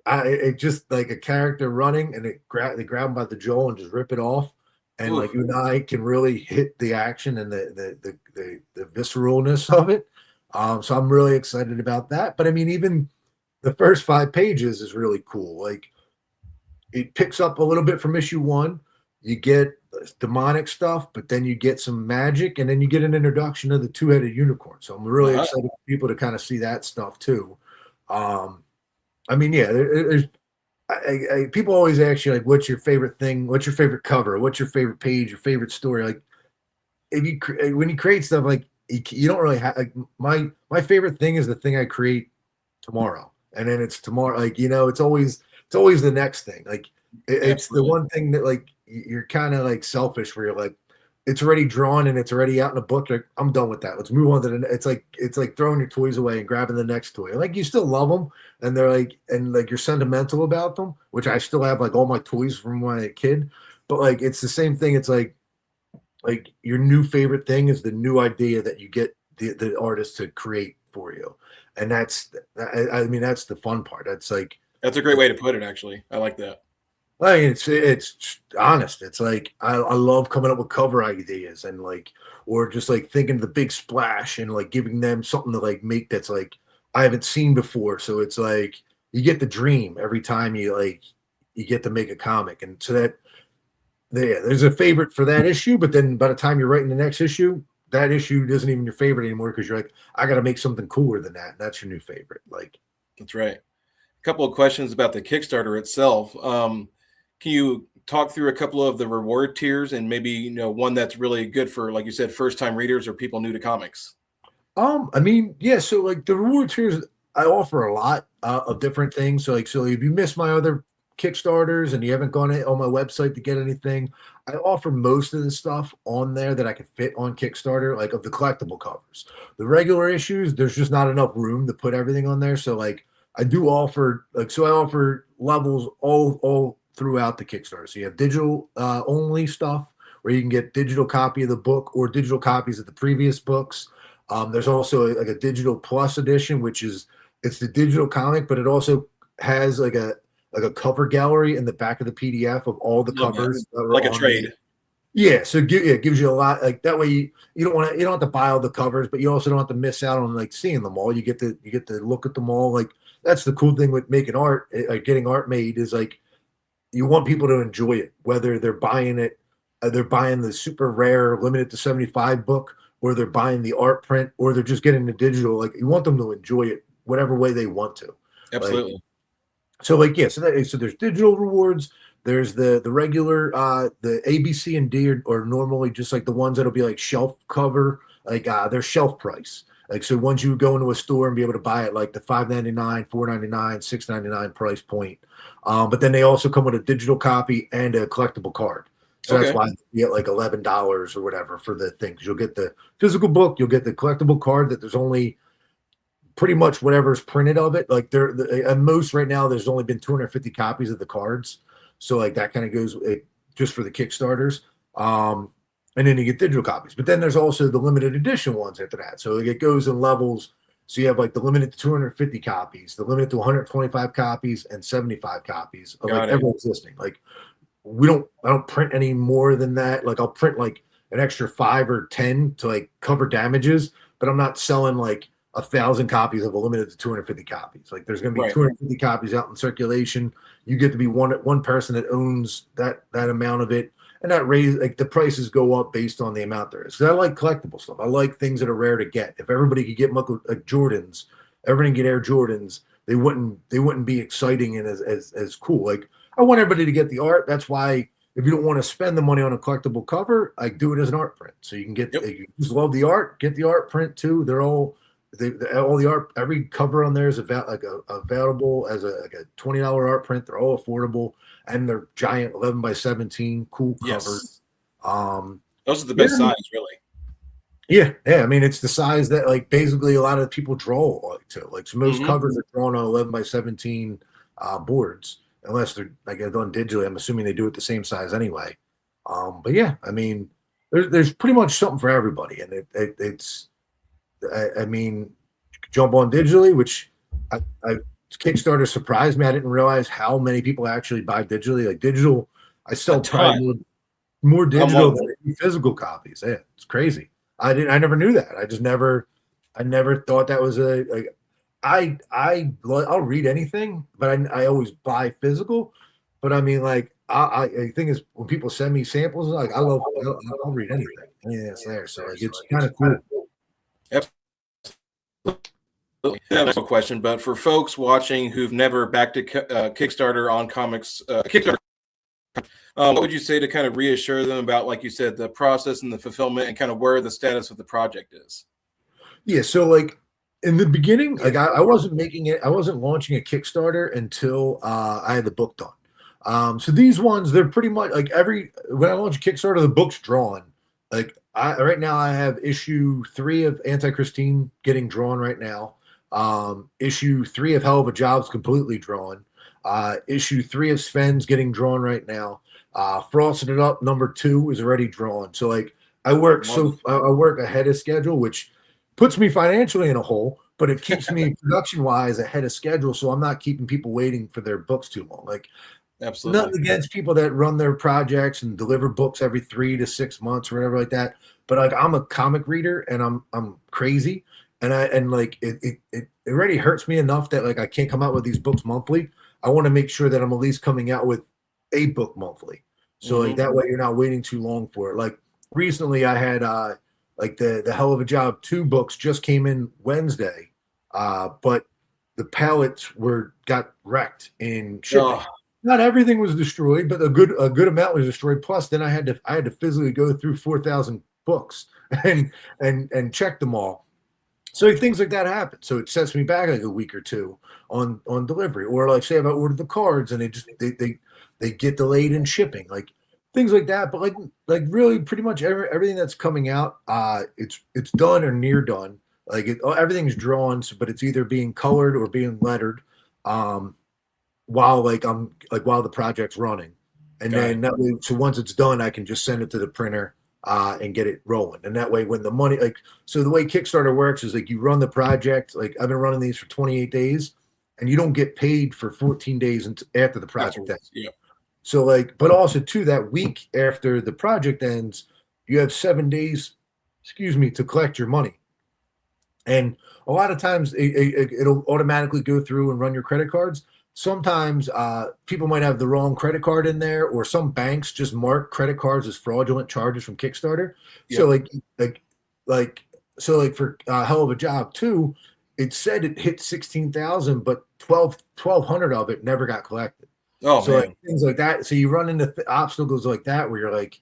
It just like a character running and they grab him by the jaw and just rip it off, and Ooh, like Unai can really hit the action and the visceralness of it. So I'm really excited about that. But I mean, even the first 5 pages is really cool. Like it picks up a little bit from issue 1. you get demonic stuff, but then you get some magic, and then you get an introduction of the two-headed unicorn. So I'm really excited for people to kind of see that stuff too. I mean, yeah, there's people always ask you like, what's your favorite thing? What's your favorite cover? What's your favorite page? Your favorite story? Like, if you when you create stuff, like you don't really have like my favorite thing is the thing I create tomorrow, and then it's tomorrow. Like, it's always the next thing. Like it's the one thing that like you're kind of like selfish where you're like, it's already drawn and it's already out in a book. Like, I'm done with that. Let's move on to the. It's like throwing your toys away and grabbing the next toy. Like, you still love them, and they're like, and like you're sentimental about them, which I still have like all my toys from when I was a kid. But like it's the same thing. It's like your new favorite thing is the new idea that you get the artist to create for you, and I mean that's the fun part. That's a great way to put it. Actually, I like that. Like it's honest. It's like I love coming up with cover ideas and like, or just like thinking of the big splash and like giving them something to like make that's like I haven't seen before. So it's like you get the dream every time you get to make a comic, and so there's a favorite for that issue. But then by the time you're writing the next issue, that issue isn't even your favorite anymore because you're like, I got to make something cooler than that. And that's your new favorite. Like, that's right. A couple of questions about the Kickstarter itself. Can you talk through a couple of the reward tiers and maybe, one that's really good for, like you said, first time readers or people new to comics? I mean, yeah. So like the reward tiers, I offer a lot of different things. So if you miss my other Kickstarters and you haven't gone on my website to get anything, I offer most of the stuff on there that I can fit on Kickstarter, like of the collectible covers. The regular issues, there's just not enough room to put everything on there. So like I do offer I offer levels all throughout the Kickstarter. So you have digital only stuff where you can get digital copy of the book or digital copies of the previous books. There's also like a digital plus edition, which it's the digital comic, but it also has like a cover gallery in the back of the PDF of all the covers. Like a trade. Yeah, so it gives you a lot. Like that way, you don't have to buy all the covers, but you also don't have to miss out on like seeing them all. You get to look at them all. Like that's the cool thing with making art, like getting art made is like you want people to enjoy it, whether they're buying it, they're buying the super rare limited to 75 book, or they're buying the art print, or they're just getting the digital. Like you want them to enjoy it whatever way they want to. Absolutely. Like, so there's digital rewards. There's the regular the A, B, C, and D are normally just like the ones that'll be like shelf cover, like their shelf price. Like so, once you go into a store and be able to buy it, like the $5.99, $4.99, $6.99 price point. But then they also come with a digital copy and a collectible card. So that's why you get like $11 or whatever for the things. You'll get the physical book, you'll get the collectible card that there's only pretty much whatever's printed of it. Like at most right now, there's only been 250 copies of the cards. So like that kind of goes just for the Kickstarters. And then you get digital copies. But then there's also the limited edition ones after that. So it goes in levels. So you have like the limited to 250 copies, the limited to 125 copies, and 75 copies of like ever existing. Like I don't print any more than that. Like I'll print like an extra 5 or 10 to like cover damages, but I'm not selling like 1,000 copies of a limited to 250 copies. Like there's going to be 250 copies out in circulation. You get to be one person that owns that amount of it. And that like the prices go up based on the amount there is. Because I like collectible stuff. I like things that are rare to get. If everybody could get like Jordans, everybody can get Air Jordans, they wouldn't be exciting and as cool. Like I want everybody to get the art. That's why if you don't want to spend the money on a collectible cover, I do it as an art print. So you can get you just love the art, get the art print too. They're all the art, every cover on there is available as a $20 art print. They're all affordable, and they're giant 11x17 cool covers. Those are the best size, really. Yeah. I mean, it's the size that like basically a lot of people draw to. Like so most covers are drawn on 11x17 boards, unless they're like done digitally. I'm assuming they do it the same size anyway. But yeah, I mean, there's pretty much something for everybody, and it's. I mean, you could jump on digitally, which I Kickstarter surprised me. I didn't realize how many people actually buy digitally. Like digital, I sell probably more digital than physical copies. Yeah, it's crazy. I never knew that. I never thought that was I'll read anything, but I always buy physical. But I mean, like I think is when people send me samples, like I'll read anything that's there. So like it's kind of cool. That's a question, but for folks watching who've never backed a Kickstarter on Comix, Kickstarter, what would you say to kind of reassure them about, like you said, the process and the fulfillment and kind of where the status of the project is? Yeah, so like in the beginning, like I wasn't making it, I wasn't launching a Kickstarter until I had the book done. So these ones, they're pretty much like when I launch a Kickstarter, the book's drawn. Like right now, I have issue 3 of Anti-Christine getting drawn right now. Issue 3 of Hell of a Job's completely drawn. Issue 3 of Sven's getting drawn right now. Frosted It Up #2 is already drawn. So like I work ahead of schedule, which puts me financially in a hole, but it keeps me production wise ahead of schedule. So I'm not keeping people waiting for their books too long. Like absolutely nothing against people that run their projects and deliver books every 3 to 6 months or whatever like that. But like I'm a comic reader and I'm crazy. And like it already hurts me enough that like I can't come out with these books monthly. I want to make sure that I'm at least coming out with a book monthly. So like that way you're not waiting too long for it. Like recently I had like the Hell of a Job 2 books just came in Wednesday, but the pallets got wrecked in shipping. Oh. Not everything was destroyed, but a good amount was destroyed. Plus, then I had to physically go through 4,000 books and check them all. So things like that happen. So it sets me back like a week or two on delivery, or like say if I ordered the cards and they get delayed in shipping, like things like that. But like really pretty much everything that's coming out, it's done or near done. Like everything's drawn, but it's either being colored or being lettered. While the project's running, and then that way, so once it's done, I can just send it to the printer and get it rolling. And that way, when the money, like, so the way Kickstarter works is like you run the project. Like I've been running these for 28 days, and you don't get paid for 14 days after the project ends. Yeah. So like, but also too, that week after the project ends, you have 7 days, to collect your money. And a lot of times it'll automatically go through and run your credit cards. Sometimes people might have the wrong credit card in there, or some banks just mark credit cards as fraudulent charges from Kickstarter. Yep. So like for Hell of a Job 2, it said it hit 16,000, but 1,200 of it never got collected. Oh, so man. Like things like that. So you run into obstacles like that where you're like,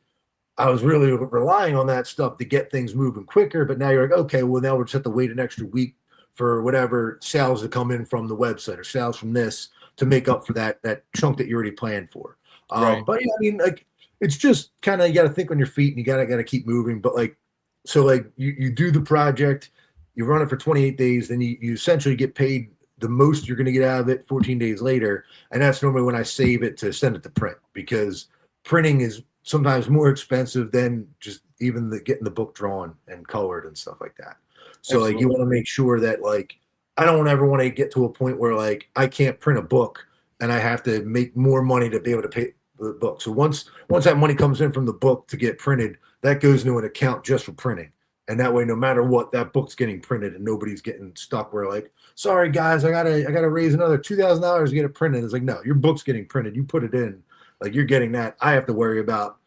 I was really relying on that stuff to get things moving quicker, but now you're like, okay, well now we're just have to wait an extra week for whatever sales to come in from the website or sales from this to make up for that chunk that you already planned for. Right. But yeah, I mean, like it's just kind of you got to think on your feet and you got to keep moving. But like, so like you do the project, you run it for 28 days, then you essentially get paid the most you're going to get out of it 14 days later, and that's normally when I save it to send it to print, because printing is sometimes more expensive than just even getting the book drawn and colored and stuff like that. So Absolutely. Like you want to make sure that like I don't ever want to get to a point where like I can't print a book and I have to make more money to be able to pay the book. So once that money comes in from the book to get printed, that goes into an account just for printing. And that way, no matter what, that book's getting printed and nobody's getting stuck where like, sorry guys, I gotta raise another $2,000 to get it printed. It's like, no, your book's getting printed. You put it in, like you're getting that. I have to worry about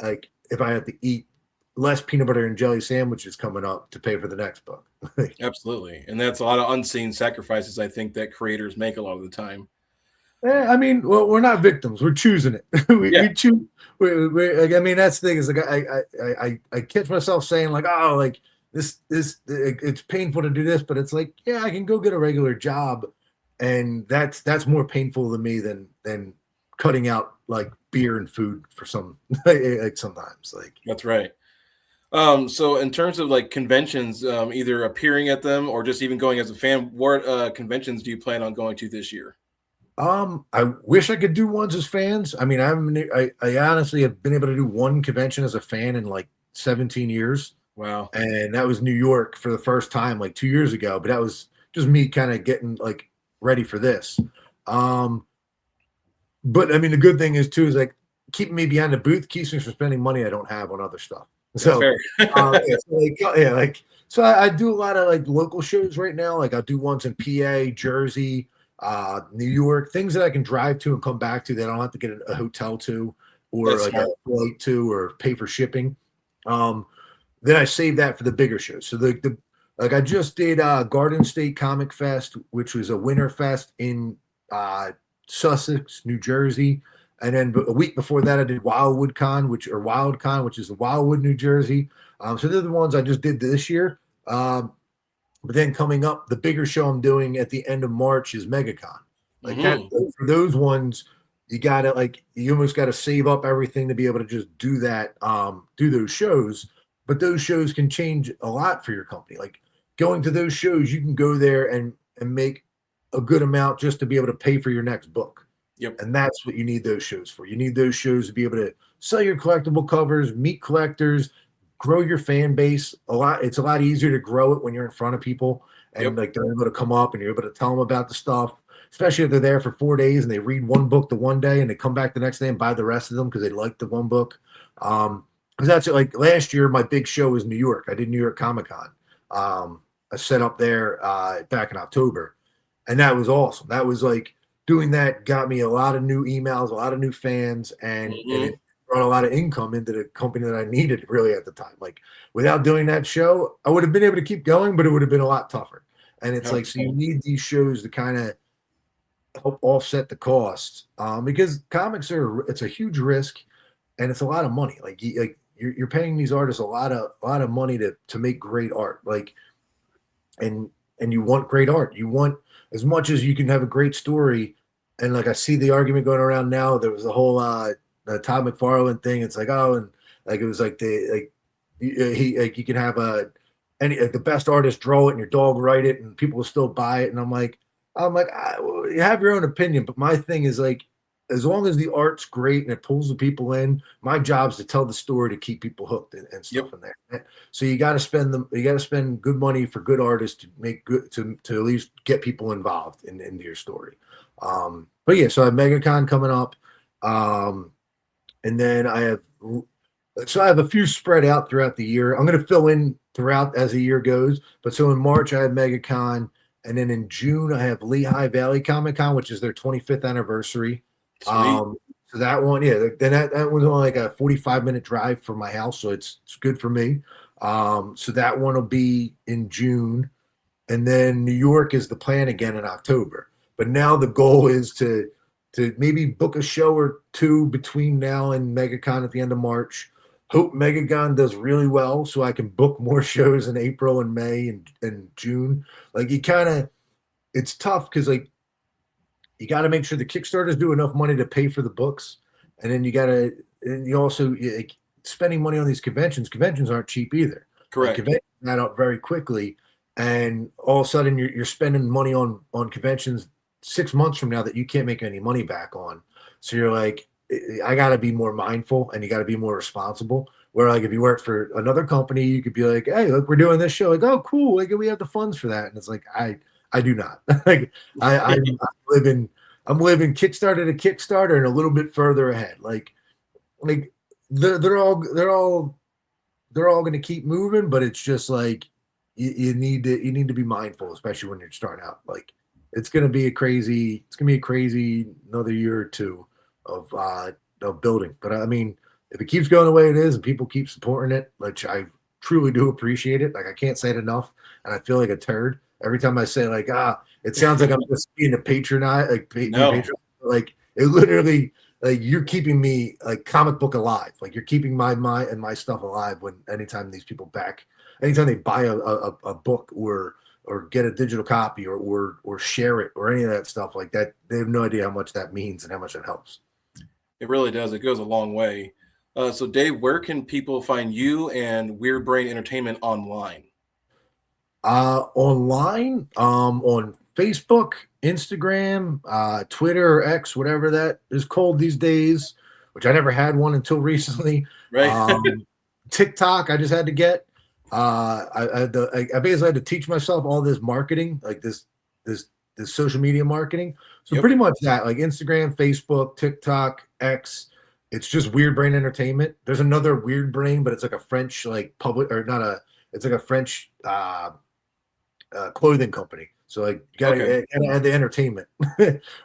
like if I have to eat less peanut butter and jelly sandwiches coming up to pay for the next book. Absolutely. And that's a lot of unseen sacrifices, I think, that creators make a lot of the time. I mean, well, we're not victims. We're choosing it. we choose. I mean, that's the thing is like I catch myself saying like, oh, like this it's painful to do this, but it's like, yeah, I can go get a regular job, and that's more painful to me than cutting out like beer and food for some like sometimes like that's right. So in terms of like conventions, either appearing at them or just even going as a fan, what conventions do you plan on going to this year? I wish I could do ones as fans. I mean, I honestly have been able to do one convention as a fan in like 17 years. Wow. And that was New York for the first time like 2 years ago, but that was just me kind of getting like ready for this. But I mean, the good thing is too, is like keeping me behind the booth keeps me from spending money I don't have on other stuff. So, so I do a lot of like local shows right now. Like I'll do ones in PA, Jersey, New York, things that I can drive to and come back to that I don't have to get a hotel to or That's like smart. a flight to or pay for shipping. Um, then I save that for the bigger shows. So the like I just did Garden State Comic Fest, which was a winter fest in uh, Sussex, New Jersey. And then a week before that, I did WildCon, which is the Wildwood, New Jersey. So they're the ones I just did this year. But then coming up, the bigger show I'm doing at the end of March is MegaCon. Like that for those ones, you almost got to save up everything to be able to just do that, do those shows. But those shows can change a lot for your company. Like going to those shows, you can go there and make a good amount just to be able to pay for your next book. Yep. And that's what you need those shows for. You need those shows to be able to sell your collectible covers, meet collectors, grow your fan base. It's a lot easier to grow it when you're in front of people and like they're able to come up and you're able to tell them about the stuff, especially if they're there for 4 days and they read one book the one day and they come back the next day and buy the rest of them because they like the one book. Because that's like last year, my big show was New York. I did New York Comic Con. I set up there back in October, and that was awesome. That was like doing that got me a lot of new emails, a lot of new fans, and it brought a lot of income into the company that I needed really at the time. Like without doing that show, I would have been able to keep going, but it would have been a lot tougher. And it's like, so you need these shows to kind of help offset the costs because comics it's a huge risk and it's a lot of money. Like you're paying these artists a lot of money to make great art. Like, and you want great art. You want as much as you can have a great story. And like I see the argument going around now. There was a whole the Todd McFarlane thing. It's like, oh, and like it was like you can have the best artist draw it and your dog write it and people will still buy it. And I'm like, well, you have your own opinion, but my thing is like, as long as the art's great and it pulls the people in, my job is to tell the story to keep people hooked and stuff in there. So you got to spend good money for good artists to make good to at least get people involved into your story. But yeah, so I have MegaCon coming up, and then I have a few spread out throughout the year. I'm going to fill in throughout as the year goes. But so in March I have MegaCon, and then in June I have Lehigh Valley Comic Con, which is their 25th anniversary. So that one, then that was only like a 45-minute drive from my house, so it's good for me. So that one will be in June, and then New York is the plan again in October. But now the goal is to maybe book a show or two between now and MegaCon at the end of March. Hope MegaCon does really well so I can book more shows in April and May and June. Like it's tough because like you got to make sure the Kickstarters do enough money to pay for the books, and then you also spending money on these conventions. Conventions aren't cheap either. Correct. Like, conventions add up very quickly, and all of a sudden you're spending money on conventions 6 months from now that you can't make any money back on. So you're like, I got to be more mindful, and you got to be more responsible. Where like if you worked for another company, you could be like, hey, look, we're doing this show. Like, oh, cool. Like we have the funds for that, and it's like I do not. Like I'm living Kickstarter to Kickstarter and a little bit further ahead. Like they're all going to keep moving, but it's just like you need to be mindful, especially when you're starting out. Like it's going to be a crazy another year or two of building. But I mean, if it keeps going the way it is and people keep supporting it, which I truly do appreciate it. Like I can't say it enough, and I feel like a turd every time I say like, it sounds like I'm just being a patronize, like it literally, like you're keeping me like comic book alive. Like you're keeping my mind and my stuff alive anytime these people anytime they buy a book or get a digital copy or share it or any of that stuff like that. They have no idea how much that means and how much that helps. It really does. It goes a long way. So Dave, where can people find you and Weird Brain Entertainment online? Online, on Facebook, Instagram, Twitter, or X, whatever that is called these days, which I never had one until recently. Right. TikTok, I just had to get. I basically had to teach myself all this marketing, like this social media marketing. So pretty much that, like Instagram, Facebook, TikTok, X. It's just Weird Brain Entertainment. There's another Weird Brain, but it's like a French, like public, or not a. It's like a French clothing company. So like you gotta add the entertainment,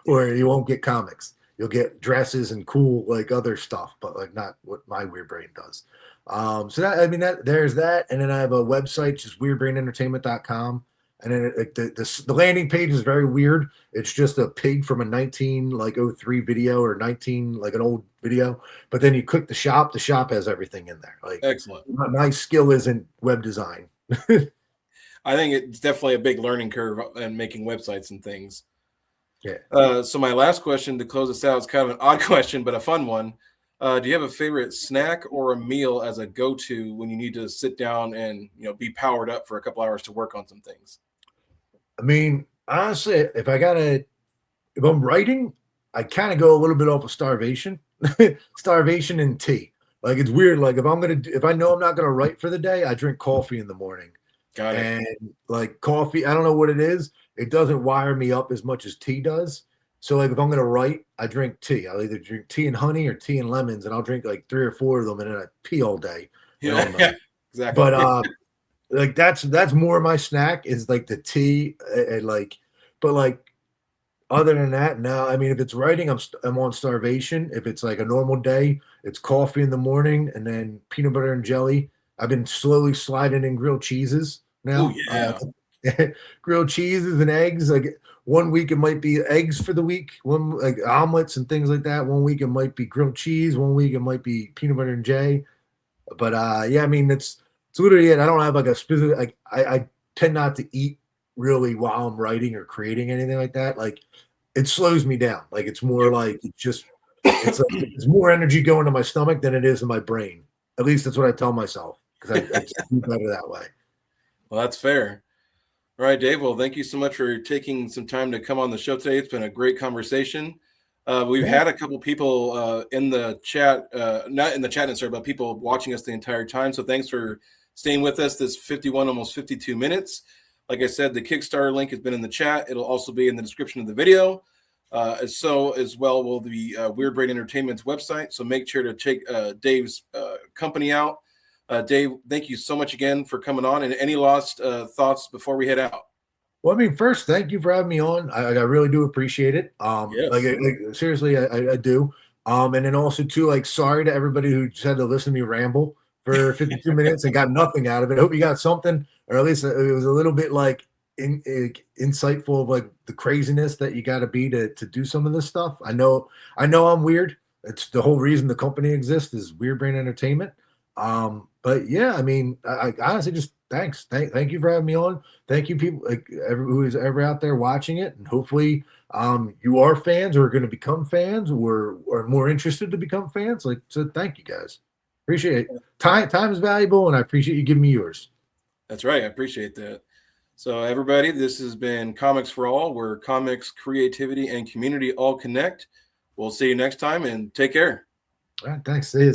or you won't get comics. You'll get dresses and cool like other stuff, but like not what my Weird Brain does. So that I mean that there's that, and then I have a website, just weirdbrainentertainment.com. And then the landing page is very weird. It's just a pig from a 1903 video or 19 like an old video. But then you click the shop has everything in there. Like Excellent. My skill isn't web design. I think it's definitely a big learning curve in making websites and things. Yeah. So my last question to close this out is kind of an odd question, but a fun one. Do you have a favorite snack or a meal as a go-to when you need to sit down and be powered up for a couple hours to work on some things? I mean, honestly, if I'm writing, I kind of go a little bit off of starvation, starvation and tea. Like it's weird. Like if I know I'm not gonna write for the day, I drink coffee in the morning. Got it. And like coffee, I don't know what it is. It doesn't wire me up as much as tea does. So like if I'm gonna write, I drink tea. I'll either drink tea and honey or tea and lemons, and I'll drink like 3 or 4 of them, and then I pee all day. Yeah, exactly. But like that's more my snack is like the tea and but like other than that, no. I mean, if it's writing, I'm on starvation. If it's like a normal day, it's coffee in the morning and then peanut butter and jelly. I've been slowly sliding in grilled cheeses now. Ooh, yeah. Grilled cheeses and eggs. Like one week it might be eggs for the week, one like omelets and things like that. One week it might be grilled cheese. One week it might be peanut butter and jelly. But yeah, I mean it's literally it. I don't have like a specific like I tend not to eat really while I'm writing or creating anything like that. Like it slows me down. Like it's more like it's more energy going to my stomach than it is in my brain. At least that's what I tell myself because I just do better that way. Well, that's fair. All right, Dave. Well, thank you so much for taking some time to come on the show today. It's been a great conversation. We've had a couple people in the chat, not in the chat necessarily, but people watching us the entire time. So thanks for staying with us this 51, almost 52 minutes. Like I said, the Kickstarter link has been in the chat. It'll also be in the description of the video. So as well will the Weird Brain Entertainment's website. So make sure to check Dave's company out. Dave, thank you so much again for coming on. And any last thoughts before we head out? Well, I mean, first, thank you for having me on. I really do appreciate it. Yes. Like seriously, I do. And then also too, like, sorry to everybody who just had to listen to me ramble for 52 minutes and got nothing out of it. I hope you got something, or at least it was a little bit like insightful of like the craziness that you got to be to do some of this stuff. I know I'm weird. It's the whole reason the company exists is Weird Brain Entertainment. But yeah, I mean, I honestly just thanks. Thank you for having me on. Thank you, people like who is ever out there watching it, and hopefully, you are fans or are going to become fans or are more interested to become fans. Like, so thank you guys. Appreciate it. Time is valuable, and I appreciate you giving me yours. That's right. I appreciate that. So everybody, this has been Comics for All, where comics, creativity, and community all connect. We'll see you next time, and take care. All right, thanks. See you.